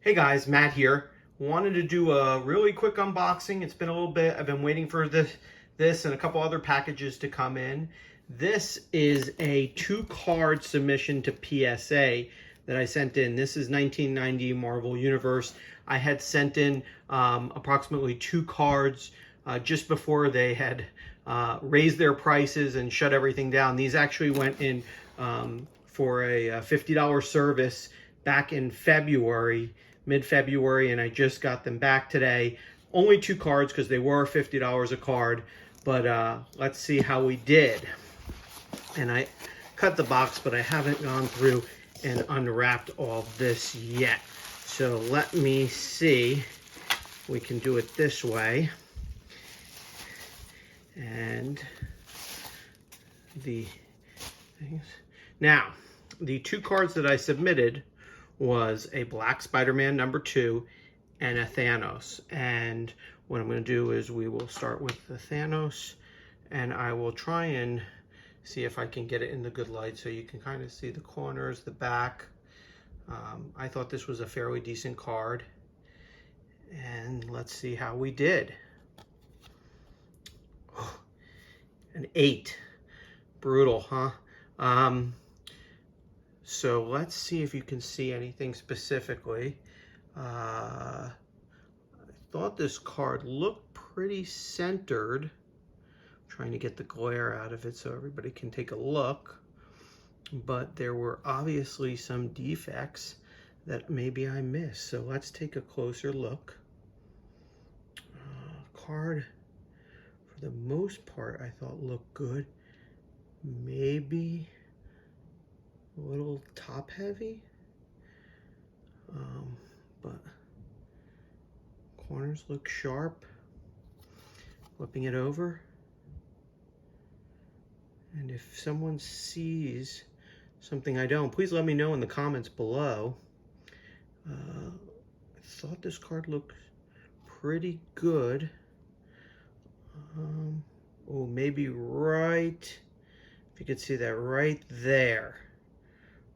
Hey guys, Matt here. Wanted to do a really quick unboxing. It's been a little bit. I've been waiting for this and a couple other packages to come in. This is a 2-card submission to PSA that I sent in. This is 1990 Marvel Universe. I had sent in approximately 2 cards just before they had raised their prices and shut everything down. These actually went in for a $50 service back in February, mid-February, and I just got them back today. Only 2 cards because they were $50 a card, but let's see how we did. And I cut the box, but I haven't gone through and unwrapped all this yet. So let me see. We can do it this way. And the things. Now, the 2 cards that I submitted was a black Spider-Man #2 and a Thanos. And what I'm going to do is we will start with the Thanos, and I will try and see if I can get it in the good light so you can kind of see the corners, the back. I thought this was a fairly decent card, and let's see how we did. An 8. Brutal, huh? So let's see if you can see anything specifically. I thought this card looked pretty centered. I'm trying to get the glare out of it so everybody can take a look. But there were obviously some defects that maybe I missed. So let's take a closer look. Card, for the most part, I thought looked good. Maybe a little top heavy, but corners look sharp. Flipping it over, and if someone sees something I don't, please let me know in the comments below. I thought this card looked pretty good. Oh, maybe right, if you could see that right there.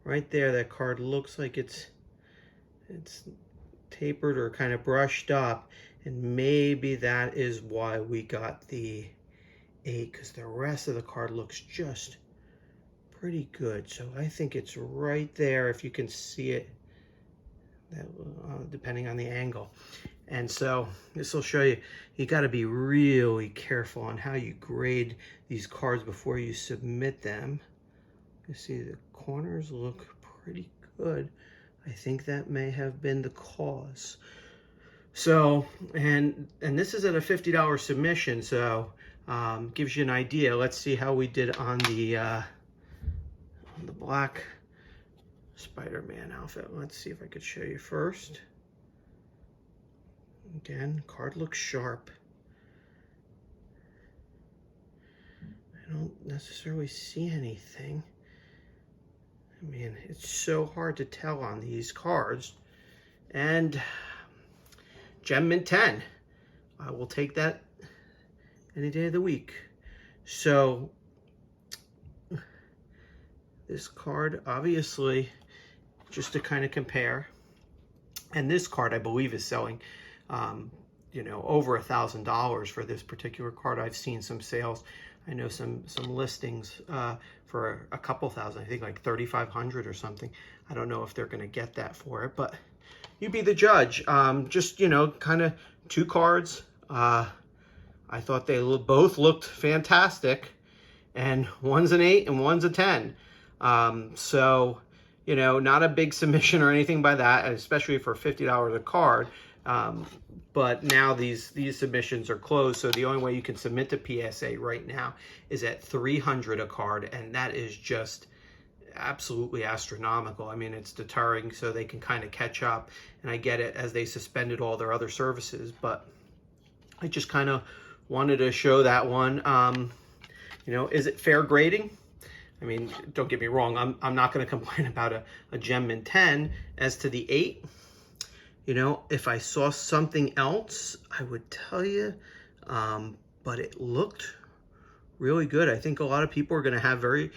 Right there, that card looks like it's tapered or kind of brushed up, and maybe that is why we got the 8, because the rest of the card looks just pretty good. So I think it's right there, if you can see it, that, depending on the angle. And so this will show you, you got to be really careful on how you grade these cards before you submit them. You see the corners look pretty good. I think that may have been the cause. So, and this is at a $50 submission, so gives you an idea. Let's see how we did on the black Spider-Man outfit. Let's see if I could show you first. Again, card looks sharp. I don't necessarily see anything. I mean, it's so hard to tell on these cards. And Gem Mint 10. I will take that any day of the week. So this card, obviously, just to kind of compare. And this card, I believe, is selling, you know, over $1,000 for this particular card. I've seen some sales. I know some listings for a couple thousand, I think like 3,500 or something. I don't know if they're going to get that for it, but you be the judge. Just, you know, kind of 2 cards. I thought they both looked fantastic, and one's an 8 and one's a 10. So, you know, not a big submission or anything by that, especially for $50 a card. But now these submissions are closed, so the only way you can submit to PSA right now is at $300 a card, and that is just absolutely astronomical. I mean, it's deterring, so they can kind of catch up, and I get it as they suspended all their other services, but I just kind of wanted to show that one. You know, is it fair grading? I mean, don't get me wrong, I'm not going to complain about a Gem Mint 10. As to the 8, you know, if I saw something else, I would tell you, but it looked really good. I think a lot of people are going to have a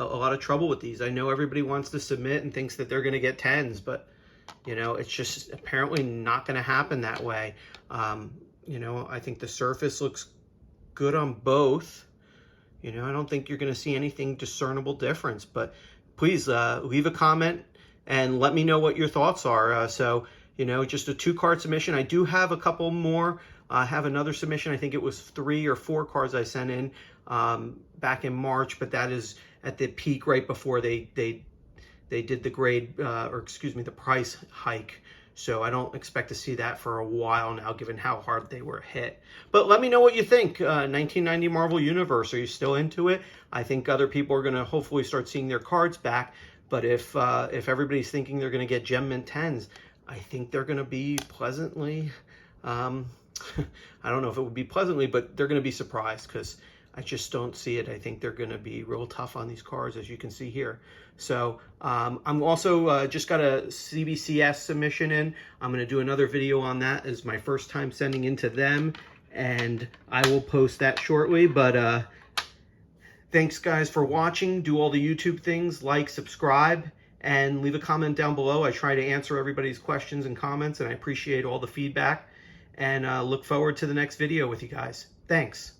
lot of trouble with these. I know everybody wants to submit and thinks that they're going to get 10s, but You know, it's just apparently not going to happen that way. You know, I think the surface looks good on both. You know, I don't think you're going to see anything discernible difference, but please leave a comment and let me know what your thoughts are. So, you know, just a 2-card submission. I do have a couple more. I have another submission. I think it was 3 or 4 cards I sent in back in March, but that is at the peak right before they did the grade, or excuse me, the price hike. So I don't expect to see that for a while now, given how hard they were hit. But let me know what you think. 1990 Marvel Universe, are you still into it? I think other people are going to hopefully start seeing their cards back. But if everybody's thinking they're going to get Gem Mint 10s, I think they're going to be pleasantly, I don't know if it would be pleasantly, but they're going to be surprised, because I just don't see it. I think they're going to be real tough on these cards, as you can see here. So I'm also just got a CBCS submission in. I'm going to do another video on that. It's my first time sending into them, and I will post that shortly. But thanks, guys, for watching. Do all the YouTube things, like, subscribe, and leave a comment down below. I try to answer everybody's questions and comments, and I appreciate all the feedback. And look forward to the next video with you guys. Thanks.